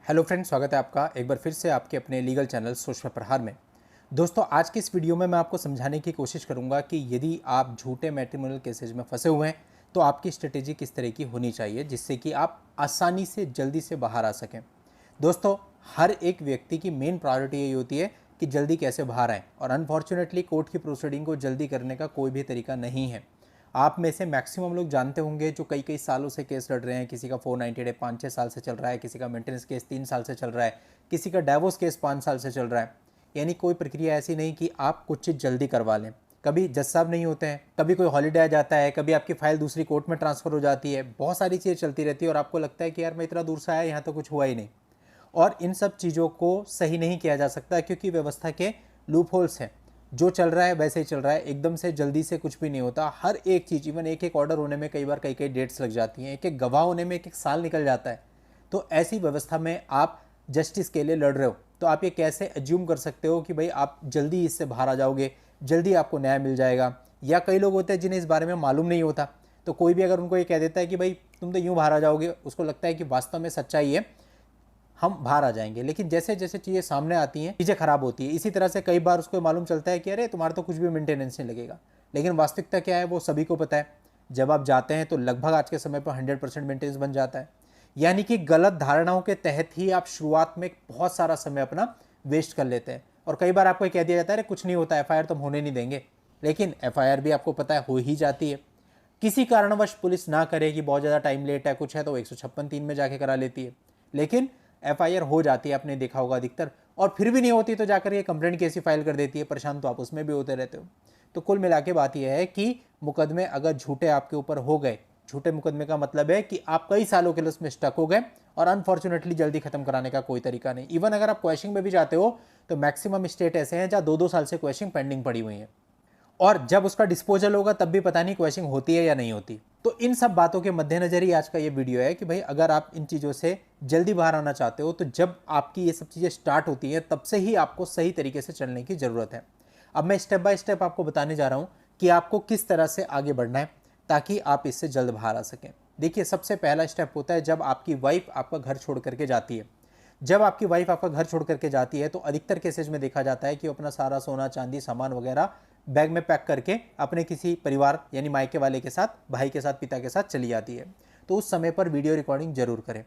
Hello friends, स्वागत है आपका एक बार फिर से आपके अपने लीगल चैनल सोच में प्रहार में। दोस्तों, आज की इस वीडियो में मैं आपको समझाने की कोशिश करूंगा कि यदि आप झूठे मैट्रिमोनियल केसेज में फंसे हुए हैं तो आपकी स्ट्रेटेजी किस तरह की होनी चाहिए जिससे कि आप आसानी से जल्दी से बाहर आ सकें। दोस्तों, हर एक व्यक्ति की मेन प्रायोरिटी यही होती है कि जल्दी कैसे बाहर आएँ, और अनफॉर्चुनेटली कोर्ट की प्रोसीडिंग को जल्दी करने का कोई भी तरीका नहीं है। आप में से मैक्सिमम लोग जानते होंगे जो कई कई सालों से केस लड़ रहे हैं। किसी का 490 डे 5-6 साल से चल रहा है, किसी का मेंटेनेंस केस 3 साल से चल रहा है, किसी का डाइवोर्स केस 5 साल से चल रहा है। यानी कोई प्रक्रिया ऐसी नहीं कि आप कुछ चीज़ जल्दी करवा लें। कभी जज साहब नहीं होते हैं, कभी कोई हॉलीडे आ जाता है, कभी आपकी फाइल दूसरी कोर्ट में ट्रांसफ़र हो जाती है, बहुत सारी चीज़ें चलती रहती है और आपको लगता है कि यार मैं इतना दूर से आया, यहाँ तो कुछ हुआ ही नहीं। और इन सब चीज़ों को सही नहीं किया जा सकता क्योंकि व्यवस्था के लूप होल्स हैं। जो चल रहा है वैसे ही चल रहा है, एकदम से जल्दी से कुछ भी नहीं होता। हर एक चीज़, इवन एक एक ऑर्डर होने में कई बार कई कई डेट्स लग जाती हैं, एक एक गवाह होने में एक एक साल निकल जाता है। तो ऐसी व्यवस्था में आप जस्टिस के लिए लड़ रहे हो तो आप ये कैसे एज्यूम कर सकते हो कि भाई आप जल्दी इससे बाहर आ जाओगे, जल्दी आपको न्याय मिल जाएगा। या कई लोग होते हैं जिन्हें इस बारे में मालूम नहीं होता, तो कोई भी अगर उनको ये कह देता है कि भाई तुम तो यूँ बाहर आ जाओगे, उसको लगता है कि वास्तव में सच्चाई है, हम बाहर आ जाएंगे। लेकिन जैसे जैसे चीज़ें सामने आती हैं चीज़ें खराब होती है। इसी तरह से कई बार उसको मालूम चलता है कि अरे तुम्हारा तो कुछ भी मेंटेनेंस नहीं लगेगा, लेकिन वास्तविकता क्या है वो सभी को पता है। जब आप जाते हैं तो लगभग आज के समय पर 100% मेंटेनेंस बन जाता है। यानी कि गलत धारणाओं के तहत ही आप शुरुआत में बहुत सारा समय अपना वेस्ट कर लेते हैं। और कई बार आपको ये कह दिया जाता है अरे कुछ नहीं होता, एफआईआर तो हम होने नहीं देंगे, लेकिन एफआईआर भी आपको पता है हो ही जाती है। किसी कारणवश पुलिस ना करे कि बहुत ज़्यादा टाइम लेट है, कुछ है, तो 156(3) में जाके करा लेती है, लेकिन एफआईआर हो जाती है, आपने देखा होगा अधिकतर। और फिर भी नहीं होती तो जाकर ये कंप्लेंट केस ही फाइल कर देती है। परेशान तो आप उसमें भी होते रहते हो। तो कुल मिला के बात यह है कि मुकदमे अगर झूठे आपके ऊपर हो गए, झूठे मुकदमे का मतलब है कि आप कई सालों के लिए उसमें स्टक हो गए और अनफॉर्चुनेटली जल्दी खत्म कराने का कोई तरीका नहीं। इवन अगर आप क्वेश्चन में भी जाते हो तो मैक्सिमम स्टेट ऐसे हैं जहाँ 2-2 साल से क्वेश्चन पेंडिंग पड़ी हुई है, और जब उसका डिस्पोजल होगा तब भी पता नहीं क्वेश्चन होती है या नहीं होती। तो इन सब बातों के मद्देनजर ही आज का ये वीडियो है कि भाई अगर आप इन चीज़ों से जल्दी बाहर आना चाहते हो तो जब आपकी ये सब चीज़ें स्टार्ट होती हैं तब से ही आपको सही तरीके से चलने की ज़रूरत है। अब मैं स्टेप बाय स्टेप आपको बताने जा रहा हूँ कि आपको किस तरह से आगे बढ़ना है ताकि आप इससे जल्द बाहर आ सकें। देखिए, सबसे पहला स्टेप होता है जब आपकी वाइफ आपका घर छोड़ करके जाती है। जब आपकी वाइफ आपका घर छोड़ करके जाती है तो अधिकतर केसेज में देखा जाता है कि वो अपना सारा सोना चांदी सामान वगैरह बैग में पैक करके अपने किसी परिवार यानी मायके वाले के साथ, भाई के साथ, पिता के साथ चली जाती है। तो उस समय पर वीडियो रिकॉर्डिंग जरूर करें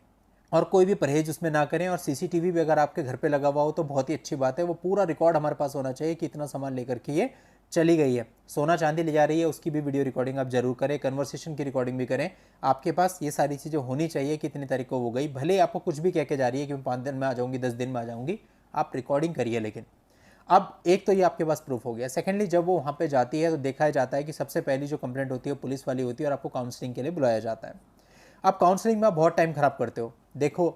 और कोई भी परहेज उसमें ना करें। और सीसीटीवी भी अगर आपके घर पे लगा हुआ हो तो बहुत ही अच्छी बात है, वो पूरा रिकॉर्ड हमारे पास होना चाहिए कि इतना सामान लेकर के ये चली गई है। सोना चांदी ले जा रही है उसकी भी वीडियो रिकॉर्डिंग आप जरूर करें, कन्वर्सेशन की रिकॉर्डिंग भी करें। आपके पास ये सारी चीज़ें होनी चाहिए कि इतनी तारीख को वो गई, भले आपको कुछ भी कह के जा रही है कि मैं 5 दिन में आ जाऊँगी, 10 दिन में आ जाऊँगी, आप रिकॉर्डिंग करिए। लेकिन अब एक तो ये आपके पास प्रूफ हो गया। सेकेंडली, जब वो वहाँ पे जाती है तो देखा जाता है कि सबसे पहली जो कंप्लेंट होती है पुलिस वाली होती है और आपको काउंसलिंग के लिए बुलाया जाता है। आप काउंसलिंग में आप बहुत टाइम खराब करते हो। देखो,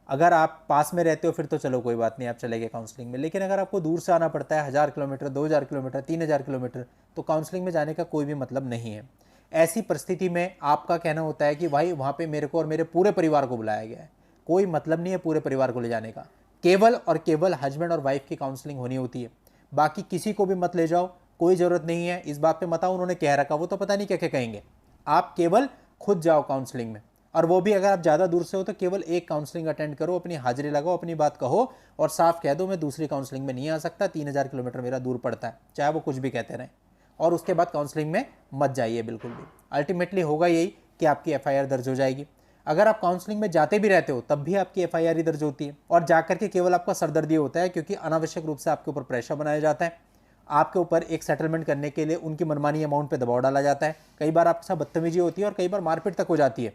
अगर आप पास में रहते हो फिर तो चलो कोई बात नहीं, आप चले गए काउंसलिंग में, लेकिन अगर आपको दूर से आना पड़ता है 1000 किलोमीटर, 2000 किलोमीटर, 3000 किलोमीटर, तो काउंसलिंग में जाने का कोई भी मतलब नहीं है। ऐसी परिस्थिति में आपका कहना होता है कि भाई वहाँ पे मेरे को और मेरे पूरे परिवार को बुलाया गया है। कोई मतलब नहीं है पूरे परिवार को ले जाने का, केवल और केवल हस्बैंड और वाइफ की काउंसलिंग होनी होती है। बाकी किसी को भी मत ले जाओ, कोई ज़रूरत नहीं है। इस बात पे मत आओ उन्होंने कह रखा, वो तो पता नहीं क्या क्या कहेंगे। आप केवल खुद जाओ काउंसलिंग में, और वो भी अगर आप ज़्यादा दूर से हो तो केवल एक काउंसलिंग अटेंड करो, अपनी हाजिरी लगाओ, अपनी बात कहो और साफ कह दो मैं दूसरी काउंसलिंग में नहीं आ सकता, 3000 किलोमीटर मेरा दूर पड़ता है, चाहे वो कुछ भी कहते रहें। और उसके बाद काउंसलिंग में मत जाइए बिल्कुल भी। अल्टीमेटली होगा यही कि आपकी एफआईआर दर्ज हो जाएगी। अगर आप काउंसलिंग में जाते भी रहते हो तब भी आपकी एफआईआर ही दर्ज होती है, और जाकर के केवल आपका सरदर्दी होता है क्योंकि अनावश्यक रूप से आपके ऊपर प्रेशर बनाया जाता है। आपके ऊपर एक सेटलमेंट करने के लिए उनकी मनमानी अमाउंट पे दबाव डाला जाता है। कई बार आपके साथ बदतमीजी होती है और कई बार मारपीट तक हो जाती है।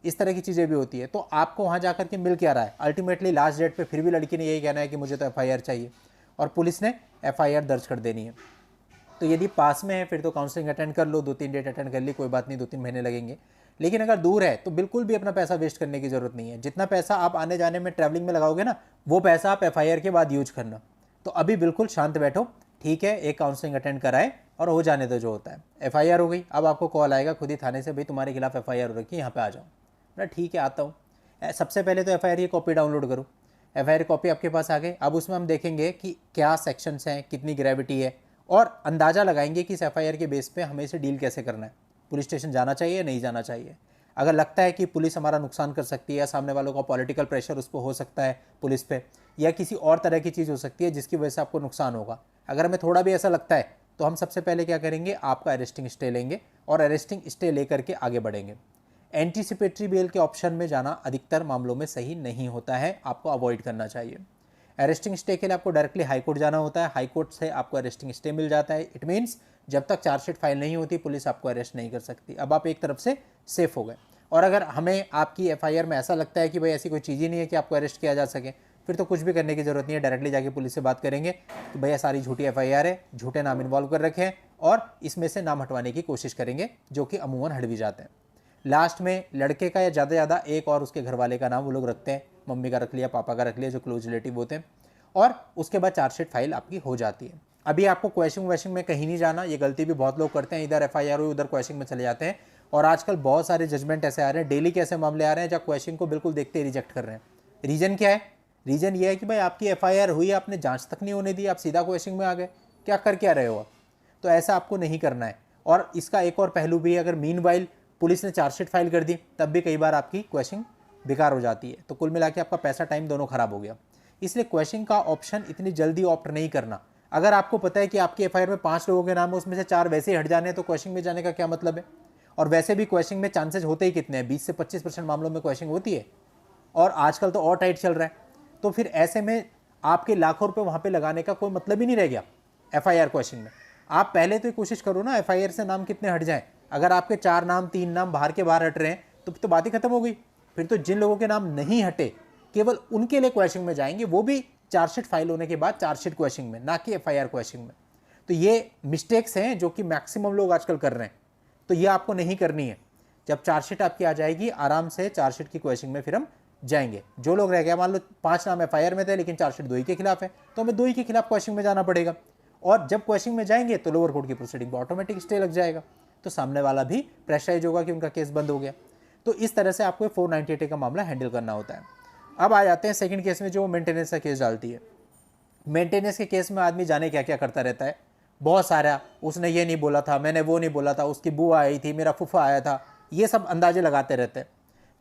इस तरह की चीज़ें भी होती है। तो आपको वहाँ जाकर के मिल क्या रहा है? अल्टीमेटली लास्ट डेट पे फिर भी लड़की ने यही कहना है कि मुझे तो एफआईआर चाहिए, और पुलिस ने एफआईआर दर्ज कर देनी है। तो यदि पास में है फिर तो काउंसलिंग अटेंड कर लो, 2-3 डेट अटेंड कर ली, कोई बात नहीं, 2-3 महीने लगेंगे। लेकिन अगर दूर है तो बिल्कुल भी अपना पैसा वेस्ट करने की जरूरत नहीं है। जितना पैसा आप आने जाने में ट्रैवलिंग में लगाओगे ना, वो पैसा आप एफआईआर के बाद यूज करना। तो अभी बिल्कुल शांत बैठो, ठीक है, एक काउंसलिंग अटेंड कराए और हो जाने दो जो होता है। एफआईआर हो गई, अब आपको कॉल आएगा खुद ही थाने से, भाई तुम्हारे खिलाफ एफआईआर हो रखी है, यहाँ पे आ जाओ। ना ठीक है, आता हूँ। सबसे पहले तो एफआईआर की कॉपी डाउनलोड करो। एफआईआर कॉपी आपके पास आ गई। अब उसमें हम देखेंगे कि क्या सेक्शंस हैं, कितनी ग्रेविटी है, और अंदाज़ा लगाएंगे कि इस एफआईआर के बेस पे हमें इसे डील कैसे करना है। पुलिस स्टेशन जाना चाहिए या नहीं जाना चाहिए। अगर लगता है कि पुलिस हमारा नुकसान कर सकती है या सामने वालों का पॉलिटिकल प्रेशर उस पर हो सकता है पुलिस पे, या किसी और तरह की चीज़ हो सकती है जिसकी वजह से आपको नुकसान होगा, अगर हमें थोड़ा भी ऐसा लगता है तो हम सबसे पहले क्या करेंगे, आपका अरेस्टिंग स्टे लेंगे और अरेस्टिंग स्टे लेकर के आगे बढ़ेंगे। एंटीसिपेटरी बेल के ऑप्शन में जाना अधिकतर मामलों में सही नहीं होता है, आपको अवॉइड करना चाहिए। अरेस्टिंग स्टे के लिए आपको डायरेक्टली हाई कोर्ट जाना होता है, हाई कोर्ट से आपको अरेस्टिंग स्टे मिल जाता है। इट मीन्स जब तक चार्जशीट फाइल नहीं होती पुलिस आपको अरेस्ट नहीं कर सकती। अब आप एक तरफ से सेफ हो गए। और अगर हमें आपकी एफआईआर में ऐसा लगता है कि भाई ऐसी कोई चीज़ ही नहीं है कि आपको अरेस्ट किया जा सके, फिर तो कुछ भी करने की जरूरत नहीं है, डायरेक्टली जाके पुलिस से बात करेंगे कि भैया सारी झूठी एफआईआर है, झूठे नाम इन्वॉल्व कर रखे हैं, और इसमें से नाम हटवाने की कोशिश करेंगे, जो कि अमूमन हट भी जाते हैं। लास्ट में लड़के का या ज़्यादा से ज़्यादा एक और उसके घर वाले का नाम वो लोग रखते हैं, मम्मी का रख लिया, पापा का रख लिया, जो क्लोज रिलेटिव होते हैं, और उसके बाद चार्जशीट फाइल आपकी हो जाती है। अभी आपको क्वेश्चन वैश्चन में कहीं नहीं जाना, ये गलती भी बहुत लोग करते हैं, इधर एफआईआर हुई उधर क्वेश्चन में चले जाते हैं। और आजकल बहुत सारे जजमेंट ऐसे आ रहे हैं, डेली के ऐसे मामले आ रहे हैं जहाँ क्वेश्चन को बिल्कुल देखते ही रिजेक्ट कर रहे हैं। रीज़न क्या है? रीज़न ये है कि भाई आपकी एफआईआर हुई, आपने जांच तक नहीं होने दी, आप सीधा क्वेश्चन में आ गए, क्या कर क्या रहे हो आप? तो ऐसा आपको नहीं करना है। और इसका एक और पहलू भी है, अगर मीनवाइल पुलिस ने चार्जशीट फाइल कर दी तब भी कई बार आपकी क्वेश्चन बेकार हो जाती है, तो कुल मिला के आपका पैसा टाइम दोनों खराब हो गया। इसलिए क्वेश्चन का ऑप्शन इतनी जल्दी ऑप्ट नहीं करना। अगर आपको पता है कि आपकी एफआईआर में 5 लोगों के नाम है, उसमें से 4 वैसे ही हट जाने हैं, तो क्वेश्चन में जाने का क्या मतलब है? और वैसे भी क्वेश्चन में चांसेस होते ही कितने हैं, 20 से 25% मामलों में क्वेश्चन होती है, और आजकल तो और टाइट चल रहा है। तो फिर ऐसे में आपके लाखों रुपए वहाँ पे लगाने का कोई मतलब ही नहीं रह गया एफआईआर क्वेश्चन में। आप पहले तो कोशिश करो ना एफआईआर से नाम कितने हट जाएं। अगर आपके 4 नाम 3 नाम बाहर के बाहर हट रहे हैं तो बात ही खत्म हो गई। फिर तो जिन लोगों के नाम नहीं हटे केवल उनके लिए क्वेश्चन में जाएंगे, वो भी चार्जशीट फाइल होने के बाद चार्जशीट क्वेश्चन में, ना कि एफआईआर क्वेश्चन में। तो ये मिस्टेक्स हैं जो कि मैक्सिमम लोग आजकल कर रहे हैं, तो ये आपको नहीं करनी है। जब चार्जशीट आपकी आ जाएगी आराम से चार्जशीट की क्वेश्चन में फिर हम जाएंगे। जो लोग रह गए, मान लो 5 नाम एफआईआर में थे लेकिन चार्जशीट 2 ही के खिलाफ है, तो हमें 2 ही के खिलाफ क्वेश्चन में जाना पड़ेगा। और जब क्वेश्चन में जाएंगे तो लोअर कोर्ट की प्रोसीडिंग पर ऑटोमेटिक स्टे लग जाएगा, तो सामने वाला भी प्रेशराइज होगा कि उनका केस बंद हो गया। तो इस तरह से आपको 498A का मामला हैंडल करना होता है। अब आ जाते हैं सेकंड केस में, जो मेंटेनेंस का केस डालती है। मेंटेनेंस के केस में आदमी जाने क्या क्या करता रहता है, बहुत सारा, उसने ये नहीं बोला था, मैंने वो नहीं बोला था, उसकी बुआ आई थी, मेरा फूफा आया था, ये सब अंदाजे लगाते रहते हैं।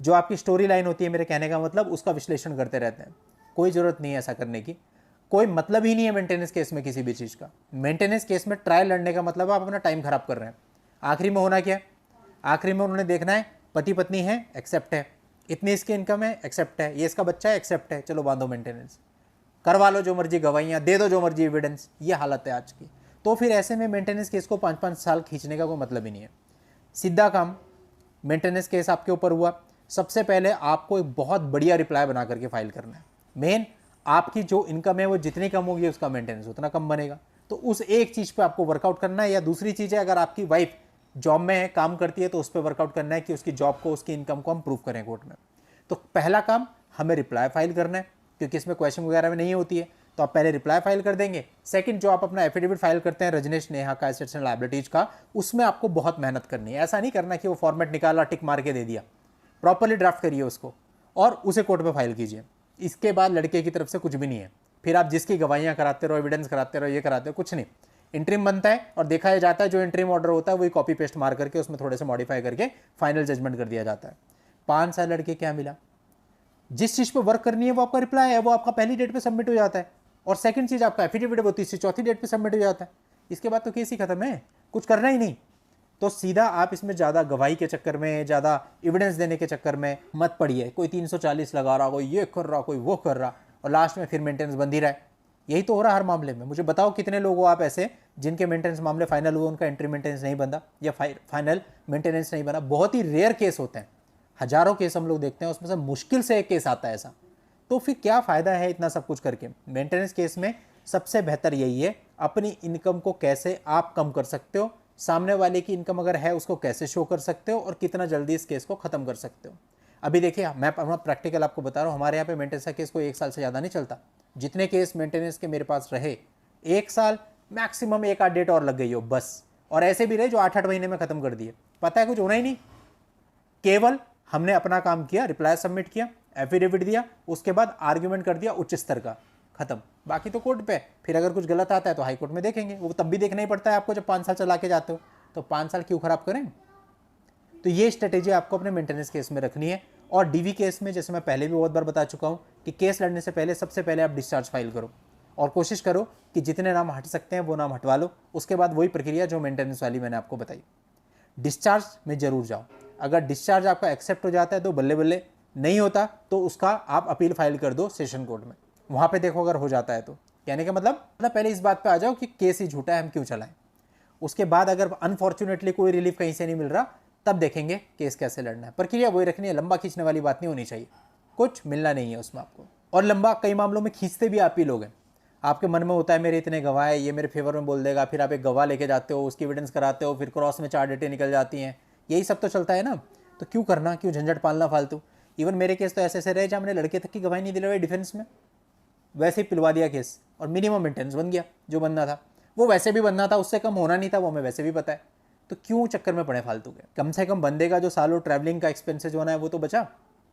जो आपकी स्टोरी लाइन होती है, मेरे कहने का मतलब, उसका विश्लेषण करते रहते हैं। कोई ज़रूरत नहीं है ऐसा करने की, कोई मतलब ही नहीं है मेंटेनेंस केस में किसी भी चीज़ का। मेंटेनेंस केस में ट्रायल लड़ने का मतलब आप अपना टाइम खराब कर रहे हैं। आखिरी में होना क्या है? आखिरी में उन्होंने देखना है पति पत्नी है, एक्सेप्ट है, इतनी इसकी इनकम है, एक्सेप्ट है, ये इसका बच्चा है, एक्सेप्ट है, चलो बांधो मेंटेनेंस, करवा लो जो मर्जी गवाहियाँ, दे दो जो मर्जी एविडेंस। ये हालत है आज की। तो फिर ऐसे में मेंटेनेंस केस को 5-5 साल खींचने का कोई मतलब ही नहीं है। सीधा काम, मेंटेनेंस केस आपके ऊपर हुआ, सबसे पहले आपको एक बहुत बढ़िया रिप्लाई बना करके फाइल करना है। मेन, आपकी जो इनकम है वो जितनी कम होगी उसका मेंटेनेंस उतना कम बनेगा, तो उस एक चीज़ पे आपको वर्कआउट करना है। या दूसरी चीज़ है, अगर आपकी वाइफ जॉब में है, काम करती है, तो उस पर वर्कआउट करना है कि उसकी जॉब को, उसकी इनकम को हम प्रूव करें कोर्ट में। तो पहला काम हमें रिप्लाई फाइल करना है, क्योंकि इसमें क्वेश्चन वगैरह में नहीं होती है, तो आप पहले रिप्लाई फाइल कर देंगे। सेकंड, जो आप अपना एफिडेविट फाइल करते हैं रजनीश नेहा का एसेट्स एंड लायबिलिटीज का, उसमें आपको बहुत मेहनत करनी है। ऐसा नहीं करना कि वो फॉर्मेट निकाला, टिक मार के दे दिया। प्रॉपरली ड्राफ्ट करिए उसको और उसे कोर्ट में फाइल कीजिए। इसके बाद लड़के की तरफ से कुछ भी नहीं है, फिर आप जिसकी गवाहियाँ कराते रहो, एविडेंस कराते रहो, ये कराते हो, कुछ नहीं। इंटरिम बनता है और देखा जाता है, जो इंटरिम ऑर्डर होता है वही कॉपी पेस्ट मार करके उसमें थोड़े से मॉडिफाई करके फाइनल जजमेंट कर दिया जाता है। 5 साल लड़के क्या मिला? जिस चीज़ पे वर्क करनी है वो आपका रिप्लाई है, वो आपका पहली डेट पे सबमिट हो जाता है, और सेकंड चीज़ आपका एफिडेविट वो तीसरी चौथी डेट पे सबमिट हो जाता है। इसके बाद तो केस ही खत्म है, कुछ करना ही नहीं। तो सीधा आप इसमें ज़्यादा गवाही के चक्कर में, ज़्यादा एविडेंस देने के चक्कर में मत पड़िए। कोई 340 लगा रहा, कोई ये कर रहा, कोई वो कर रहा, और लास्ट में फिर मेंटेनेंस बंद ही रहा है। यही तो हो रहा है हर मामले में। मुझे बताओ कितने लोग हो आप ऐसे जिनके मेंटेनेंस मामले फाइनल हुए, उनका एंट्री मेंटेनेंस नहीं बंदा या फाइनल मेंटेनेंस नहीं बना। बहुत ही रेयर केस होते हैं, हजारों केस हम लोग देखते हैं, उसमें से मुश्किल से एक केस आता है ऐसा। तो फिर क्या फ़ायदा है इतना सब कुछ करके? मेंटेनेंस केस में सबसे बेहतर यही है, अपनी इनकम को कैसे आप कम कर सकते हो, सामने वाले की इनकम अगर है उसको कैसे शो कर सकते हो, और कितना जल्दी इस केस को ख़त्म कर सकते हो। अभी देखिए, मैं अपना प्रैक्टिकल आपको बता रहा हूँ, हमारे यहाँ पे मेंटेनेंस का केस कोई 1 साल से ज़्यादा नहीं चलता। जितने केस मेंटेनेंस के मेरे पास रहे, 1 साल मैक्सिमम 1 आध डेट और लग गई हो बस, और ऐसे भी रहे जो 8-8 महीने में ख़त्म कर दिए। पता है कुछ होना ही नहीं, केवल हमने अपना काम किया, रिप्लाई सबमिट किया, एफिडेविट दिया, उसके बाद आर्ग्यूमेंट कर दिया उच्च स्तर का, खत्म। बाकी तो कोर्ट पे, फिर अगर कुछ गलत आता है तो हाई कोर्ट में देखेंगे, वो तब भी देखना ही पड़ता है आपको जब 5 साल चला के जाते हो। तो 5 साल क्यों खराब करें? तो ये स्ट्रेटेजी आपको अपने मेंटेनेंस केस में रखनी है। और डीवी केस में जैसे मैं पहले भी बहुत बार बता चुका हूँ कि केस लड़ने से पहले सबसे पहले आप डिस्चार्ज फाइल करो और कोशिश करो कि जितने नाम हट सकते हैं वो नाम हटवा लो। उसके बाद वही प्रक्रिया जो मेंटेनेंस वाली मैंने आपको बताई, डिस्चार्ज में जरूर जाओ। अगर डिस्चार्ज आपका एक्सेप्ट हो जाता है तो बल्ले बल्ले, नहीं होता तो उसका आप अपील फाइल कर दो सेशन कोर्ट में, वहाँ पे देखो अगर हो जाता है तो। कहने का मतलब पहले इस बात पे आ जाओ कि केस ही झूठा है, हम क्यों चलाएं। उसके बाद अगर अनफॉर्चुनेटली कोई रिलीफ कहीं से नहीं मिल रहा तब देखेंगे केस कैसे लड़ना है। प्रक्रिया वही रखनी है, लंबा खींचने वाली बात नहीं होनी चाहिए, कुछ मिलना नहीं है उसमें आपको। और लंबा कई मामलों में खींचते भी आप ही लोग हैं, आपके मन में होता है मेरे इतने गवाह है, ये मेरे फेवर में बोल देगा, फिर आप एक गवाह लेके जाते हो, उसकी एविडेंस कराते हो, फिर क्रॉस में 4 डेटें निकल जाती हैं, यही सब तो चलता है ना। तो क्यों करना, क्यों झंझट पालना फालतू। इवन मेरे केस तो ऐसे ऐसे रहे जहाँ मैंने लड़के तक की गवाही नहीं दिलवाई डिफेंस में, वैसे ही पिलवा दिया केस और मिनिमम मेंटेनेंस बन गया जो बनना था। वो वैसे भी बनना था, उससे कम होना नहीं था, वो हमें वैसे भी पता है। तो क्यों चक्कर में पड़े फालतू के। कम से कम बंदे का जो सालों ट्रैवलिंग का एक्सपेंसेस होना है वो तो बचा,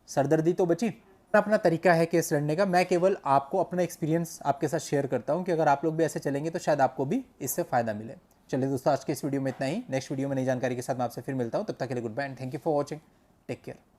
सरदर्दी तो बची। अपना तरीका है केस लड़ने का, मैं केवल आपको अपना एक्सपीरियंस आपके साथ शेयर करता हूं कि अगर आप लोग भी ऐसे चलेंगे तो शायद आपको भी इससे फायदा मिले। चलिए दोस्तों, आज के इस वीडियो में इतना ही। नेक्स्ट वीडियो में नई जानकारी के साथ मैं आपसे फिर मिलता हूं, तब तक के लिए good bye and thank you for watching. Take care.